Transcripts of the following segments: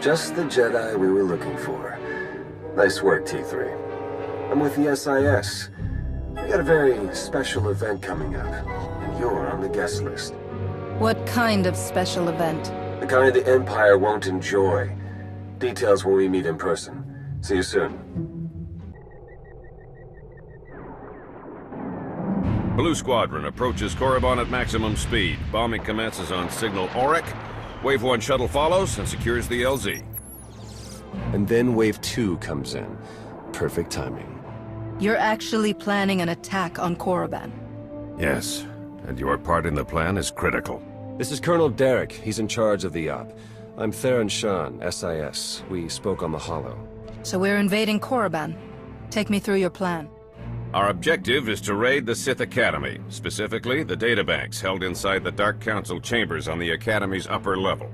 Just the Jedi we were looking for. Nice work, T3. I'm with the SIS. We got a very special event coming up, and you're on the guest list. What kind of special event? The kind the Empire won't enjoy. Details when we meet in person. See you soon. Blue Squadron approaches Korriban at maximum speed. Bombing commences on signal Auric. Wave 1 shuttle follows and secures the LZ. And then Wave 2 comes in. Perfect timing. You're actually planning an attack on Korriban. Yes, and your part in the plan is critical. This is Colonel Derek. He's in charge of the op. I'm Theron Shan, SIS. We spoke on the Hollow. So we're invading Korriban. Take me through your plan. Our objective is to raid the Sith Academy, specifically the databanks held inside the Dark Council chambers on the Academy's upper level.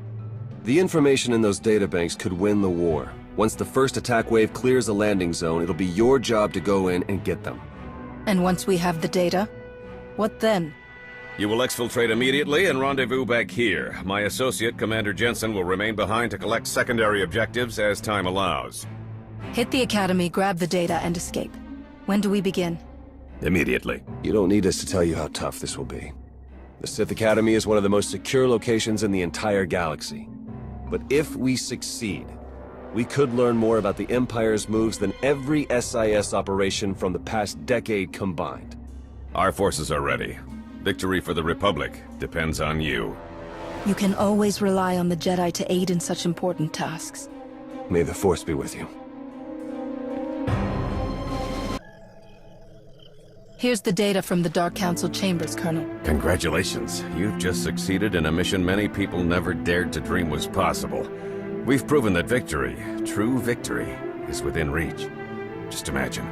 The information in those databanks could win the war. Once the first attack wave clears the landing zone, it'll be your job to go in and get them. And once we have the data, what then? You will exfiltrate immediately and rendezvous back here. My associate, Commander Jensen, will remain behind to collect secondary objectives as time allows. Hit the Academy, grab the data, and escape. When do we begin? Immediately. You don't need us to tell you how tough this will be. The Sith Academy is one of the most secure locations in the entire galaxy. But if we succeed, we could learn more about the Empire's moves than every SIS operation from the past decade combined. Our forces are ready. Victory for the Republic depends on you. You can always rely on the Jedi to aid in such important tasks. May the Force be with you. Here's the data from the Dark Council chambers, Colonel. Congratulations. You've just succeeded in a mission many people never dared to dream was possible. We've proven that victory, true victory, is within reach. Just imagine,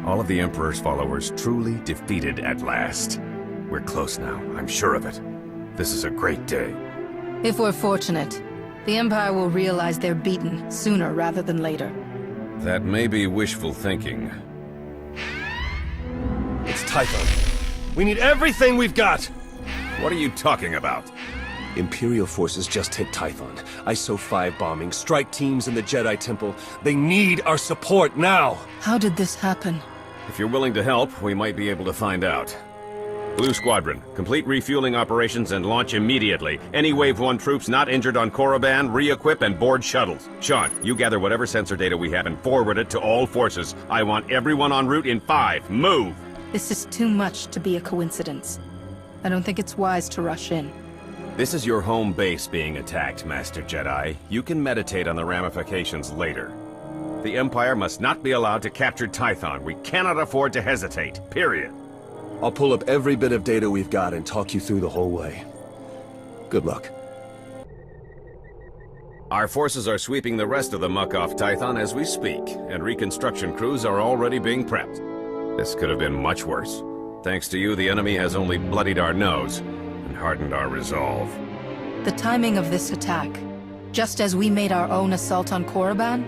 all of the Emperor's followers truly defeated at last. We're close now, I'm sure of it. This is a great day. If we're fortunate, the Empire will realize they're beaten sooner rather than later. That may be wishful thinking. It's Tython. We need everything we've got! What are you talking about? Imperial forces just hit Tython. ISO 5 bombing, strike teams in the Jedi Temple. They need our support now! How did this happen? If you're willing to help, we might be able to find out. Blue Squadron, complete refueling operations and launch immediately. Any Wave 1 troops not injured on Korriban, re-equip and board shuttles. Sean, you gather whatever sensor data we have and forward it to all forces. I want everyone en route in 5. Move! This is too much to be a coincidence. I don't think it's wise to rush in. This is your home base being attacked, Master Jedi. You can meditate on the ramifications later. The Empire must not be allowed to capture Tython. We cannot afford to hesitate. Period. I'll pull up every bit of data we've got and talk you through the whole way. Good luck. Our forces are sweeping the rest of the muck off Tython as we speak, and reconstruction crews are already being prepped. This could have been much worse. Thanks to you, the enemy has only bloodied our nose and hardened our resolve. The timing of this attack, just as we made our own assault on Korriban,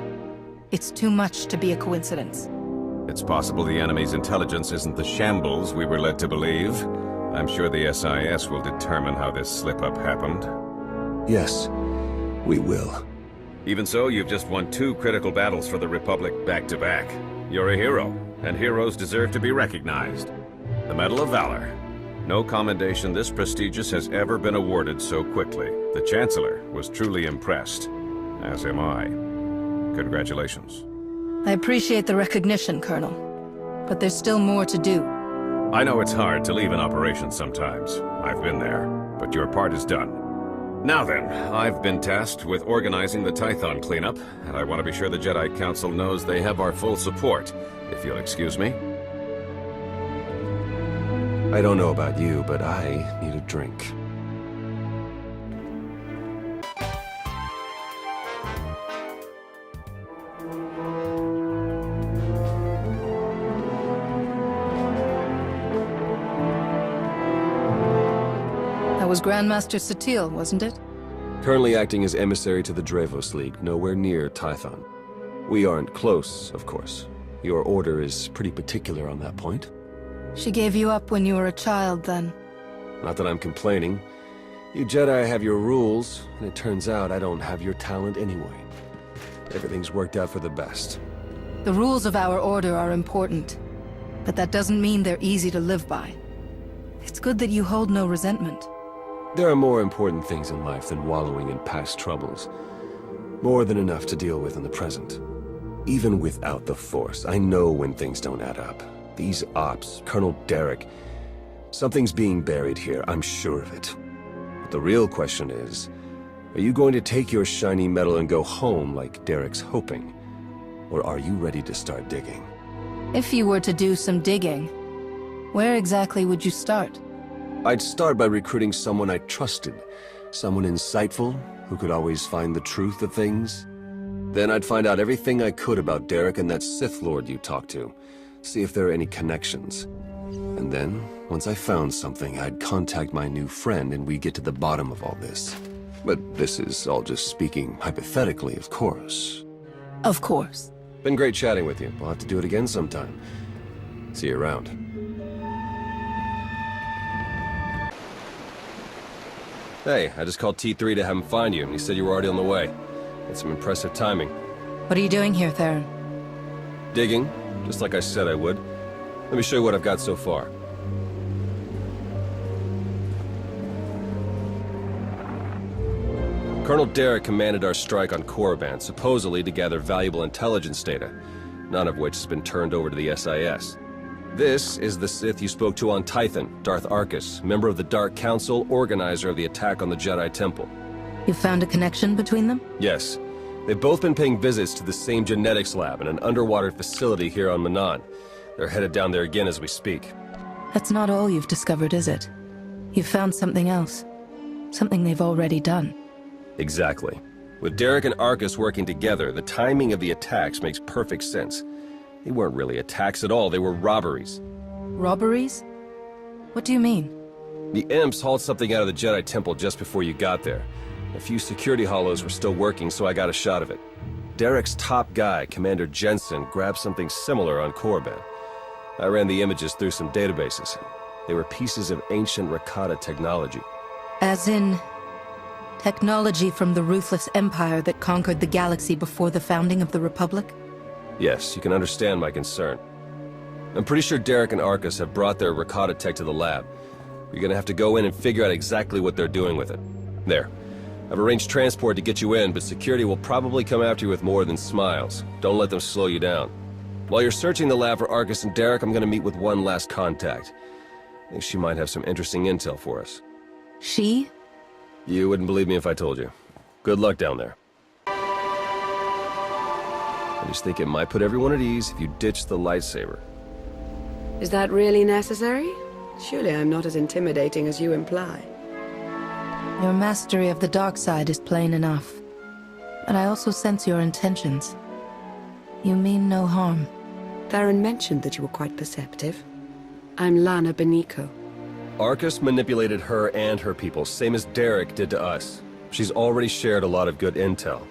it's too much to be a coincidence. It's possible the enemy's intelligence isn't the shambles we were led to believe. I'm sure the SIS will determine how this slip-up happened. Yes, we will. Even so, you've just won 2 critical battles for the Republic back-to-back. You're a hero, and heroes deserve to be recognized. The Medal of Valor. No commendation this prestigious has ever been awarded so quickly. The Chancellor was truly impressed, as am I. Congratulations. I appreciate the recognition, Colonel. But there's still more to do. I know it's hard to leave an operation sometimes. I've been there, but your part is done. Now then, I've been tasked with organizing the Tython cleanup, and I want to be sure the Jedi Council knows they have our full support, if you'll excuse me. I don't know about you, but I need a drink. That was Grandmaster SWTOR, wasn't it? Currently acting as emissary to the Drevos League, nowhere near Tython. We aren't close, of course. Your order is pretty particular on that point. She gave you up when you were a child, then. Not that I'm complaining. You Jedi have your rules, and it turns out I don't have your talent anyway. Everything's worked out for the best. The rules of our order are important, but that doesn't mean they're easy to live by. It's good that you hold no resentment. There are more important things in life than wallowing in past troubles. More than enough to deal with in the present. Even without the Force, I know when things don't add up. These ops, Colonel Derek... Something's being buried here, I'm sure of it. But the real question is, are you going to take your shiny medal and go home like Derek's hoping? Or are you ready to start digging? If you were to do some digging, where exactly would you start? I'd start by recruiting someone I trusted. Someone insightful, who could always find the truth of things. Then I'd find out everything I could about Derek and that Sith Lord you talked to. See if there are any connections. And then, once I found something, I'd contact my new friend and we'd get to the bottom of all this. But this is all just speaking hypothetically, of course. Of course. Been great chatting with you. We'll have to do it again sometime. See you around. Hey, I just called T3 to have him find you, and he said you were already on the way. That's some impressive timing. What are you doing here, Theron? Digging, just like I said I would. Let me show you what I've got so far. Colonel Derek commanded our strike on Korriban, supposedly to gather valuable intelligence data, none of which has been turned over to the SIS. This is the Sith you spoke to on Tython, Darth Arcus, member of the Dark Council, organizer of the attack on the Jedi Temple. You found a connection between them? Yes. They've both been paying visits to the same genetics lab in an underwater facility here on Manan. They're headed down there again as we speak. That's not all you've discovered, is it? You've found something else. Something they've already done. Exactly. With Derek and Arcus working together, the timing of the attacks makes perfect sense. They weren't really attacks at all, they were robberies. Robberies? What do you mean? The Imps hauled something out of the Jedi Temple just before you got there. A few security hollows were still working, so I got a shot of it. Derek's top guy, Commander Jensen, grabbed something similar on Korriban. I ran the images through some databases. They were pieces of ancient Rakata technology. As in... technology from the ruthless empire that conquered the galaxy before the founding of the Republic? Yes, you can understand my concern. I'm pretty sure Derek and Arcus have brought their Rakata tech to the lab. We're gonna have to go in and figure out exactly what they're doing with it. There. I've arranged transport to get you in, but security will probably come after you with more than smiles. Don't let them slow you down. While you're searching the lab for Arcus and Derek, I'm gonna meet with one last contact. I think she might have some interesting intel for us. She? You wouldn't believe me if I told you. Good luck down there. I just think it might put everyone at ease if you ditch the lightsaber. Is that really necessary? Surely I'm not as intimidating as you imply. Your mastery of the dark side is plain enough. But I also sense your intentions. You mean no harm. Theron mentioned that you were quite perceptive. I'm Lana Beniko. Arcus manipulated her and her people, same as Derek did to us. She's already shared a lot of good intel.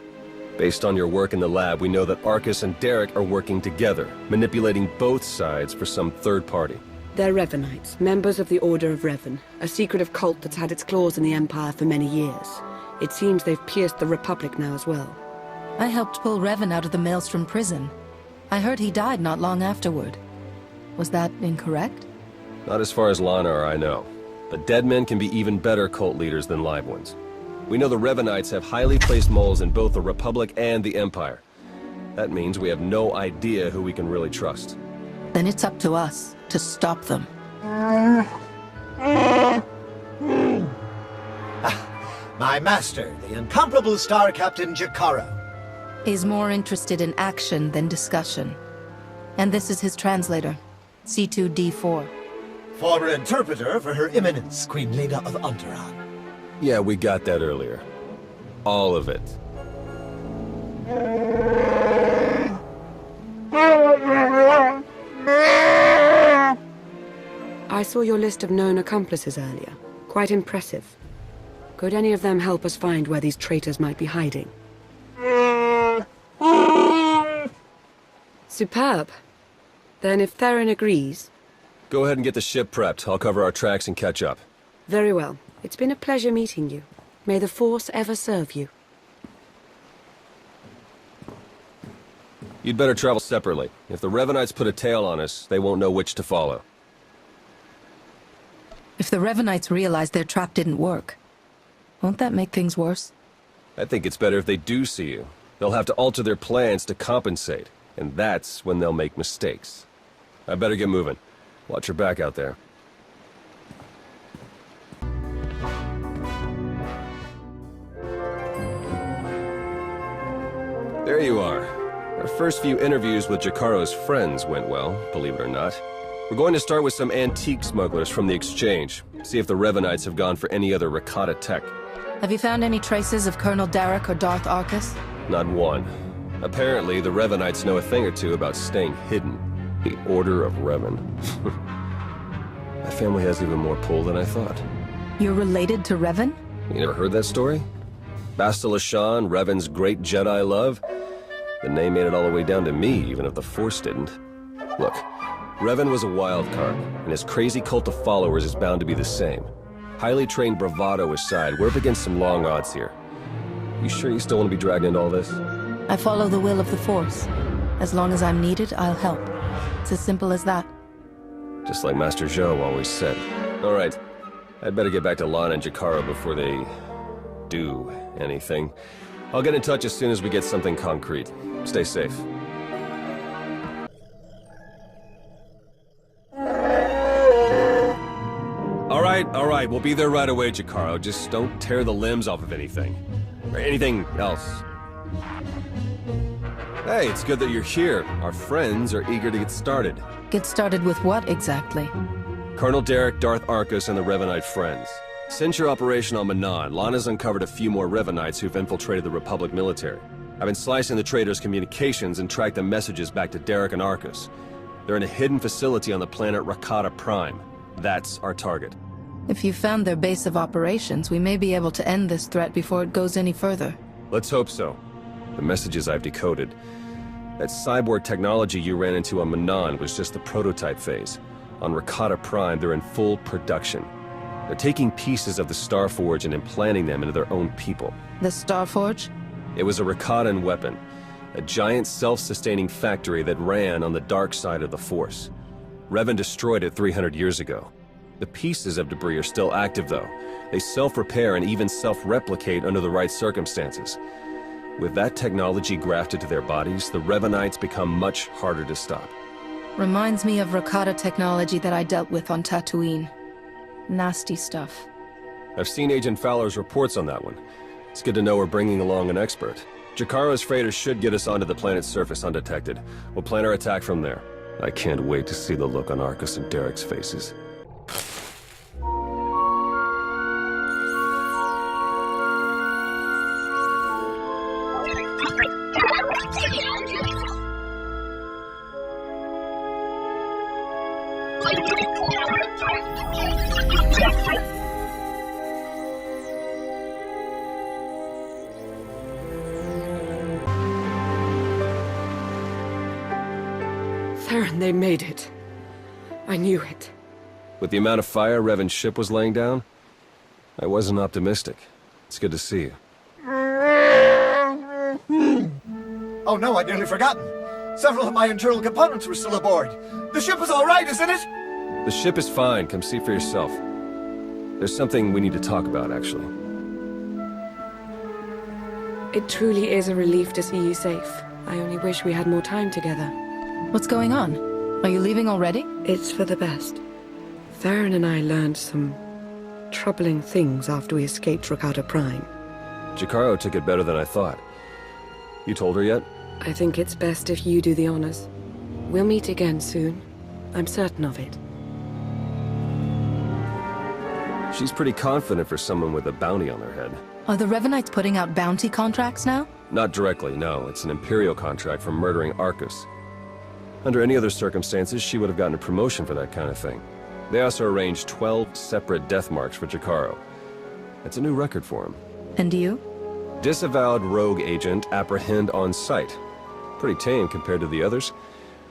Based on your work in the lab, we know that Arcus and Derek are working together, manipulating both sides for some third party. They're Revanites, members of the Order of Revan, a secretive cult that's had its claws in the Empire for many years. It seems they've pierced the Republic now as well. I helped pull Revan out of the Maelstrom prison. I heard he died not long afterward. Was that incorrect? Not as far as Lana or I know. But dead men can be even better cult leaders than live ones. We know the Revanites have highly placed moles in both the Republic and the Empire. That means we have no idea who we can really trust. Then it's up to us to stop them. My master, the incomparable Star Captain Jakaro. Is more interested in action than discussion. And this is his translator, C2D4. Former interpreter for Her Eminence, Queen Leda of Onderon. Yeah, we got that earlier. All of it. I saw your list of known accomplices earlier. Quite impressive. Could any of them help us find where these traitors might be hiding? Superb. Then if Theron agrees... Go ahead and get the ship prepped. I'll cover our tracks and catch up. Very well. It's been a pleasure meeting you. May the Force ever serve you. You'd better travel separately. If the Revanites put a tail on us, they won't know which to follow. If the Revanites realize their trap didn't work, won't that make things worse? I think it's better if they do see you. They'll have to alter their plans to compensate, and that's when they'll make mistakes. I better get moving. Watch your back out there. There you are. Our first few interviews with Jakaro's friends went well, believe it or not. We're going to start with some antique smugglers from the exchange, see if the Revanites have gone for any other Rakata tech. Have you found any traces of Colonel Derek or Darth Arcus? Not one. Apparently, the Revanites know a thing or two about staying hidden. The Order of Revan. My family has even more pull than I thought. You're related to Revan? You never heard that story? Bastila Shan, Revan's great Jedi love? The name made it all the way down to me, even if the Force didn't. Look, Revan was a wild card, and his crazy cult of followers is bound to be the same. Highly trained bravado aside, we're up against some long odds here. You sure you still want to be dragged into all this? I follow the will of the Force. As long as I'm needed, I'll help. It's as simple as that. Just like Master Zhou always said. All right, I'd better get back to Lana and Jakaro before they do anything. I'll get in touch as soon as we get something concrete. Stay safe. All right, we'll be there right away, Jakaro. Just don't tear the limbs off of anything. Or anything else. Hey, it's good that you're here. Our friends are eager to get started. Get started with what exactly? Colonel Derek, Darth Arcus, and the Revanite friends. Since your operation on Manan, Lana's uncovered a few more Revanites who've infiltrated the Republic military. I've been slicing the traitors' communications and tracked the messages back to Derek and Arcus. They're in a hidden facility on the planet Rakata Prime. That's our target. If you found their base of operations, we may be able to end this threat before it goes any further. Let's hope so. The messages I've decoded. That cyborg technology you ran into on Manan was just the prototype phase. On Rakata Prime, they're in full production. They're taking pieces of the Starforge and implanting them into their own people. The Starforge? It was a Rakatan weapon. A giant self-sustaining factory that ran on the dark side of the Force. Revan destroyed it 300 years ago. The pieces of debris are still active, though. They self-repair and even self-replicate under the right circumstances. With that technology grafted to their bodies, the Revanites become much harder to stop. Reminds me of Rakata technology that I dealt with on Tatooine. Nasty stuff. I've seen Agent Fowler's reports on that one. It's good to know we're bringing along an expert. Jakaro's freighters should get us onto the planet's surface undetected. We'll plan our attack from there. I can't wait to see the look on Arcus and Derek's faces. Theron, they made it. I knew it. With the amount of fire Revan's ship was laying down, I wasn't optimistic. It's good to see you. Oh no, I'd nearly forgotten. Several of my internal components were still aboard. The ship is all right, isn't it? The ship is fine. Come see for yourself. There's something we need to talk about, actually. It truly is a relief to see you safe. I only wish we had more time together. What's going on? Are you leaving already? It's for the best. Theron and I learned some troubling things after we escaped Rakata Prime. Jakaro took it better than I thought. You told her yet? I think it's best if you do the honors. We'll meet again soon. I'm certain of it. She's pretty confident for someone with a bounty on their head. Are the Revanites putting out bounty contracts now? Not directly, no. It's an Imperial contract for murdering Arcus. Under any other circumstances, she would have gotten a promotion for that kind of thing. They also arranged 12 separate death marks for Jakaro. It's a new record for him. And you? Disavowed rogue agent apprehend on sight. Pretty tame compared to the others.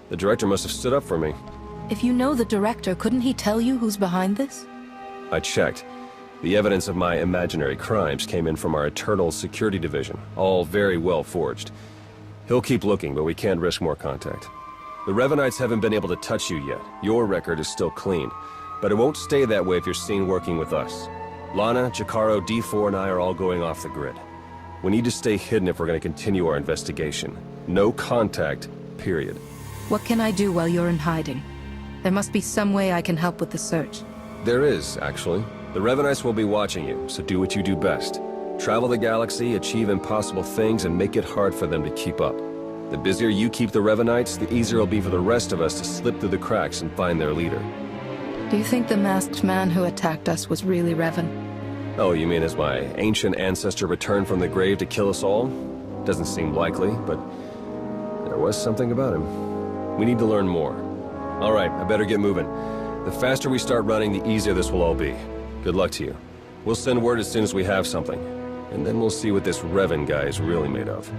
The director must have stood up for me. If you know the director, couldn't he tell you who's behind this? I checked. The evidence of my imaginary crimes came in from our Eternal Security Division, all very well forged. He'll keep looking, but we can't risk more contact. The Revanites haven't been able to touch you yet. Your record is still clean, but it won't stay that way if you're seen working with us. Lana, Jakaro, D4, and I are all going off the grid. We need to stay hidden if we're going to continue our investigation. No contact, period. What can I do while you're in hiding? There must be some way I can help with the search. There is, actually. The Revanites will be watching you, so do what you do best. Travel the galaxy, achieve impossible things, and make it hard for them to keep up. The busier you keep the Revanites, the easier it'll be for the rest of us to slip through the cracks and find their leader. Do you think the masked man who attacked us was really Revan? Oh, you mean as my ancient ancestor returned from the grave to kill us all? Doesn't seem likely, but there was something about him. We need to learn more. All right, I better get moving. The faster we start running, the easier this will all be. Good luck to you. We'll send word as soon as we have something. And then we'll see what this Revan guy is really made of.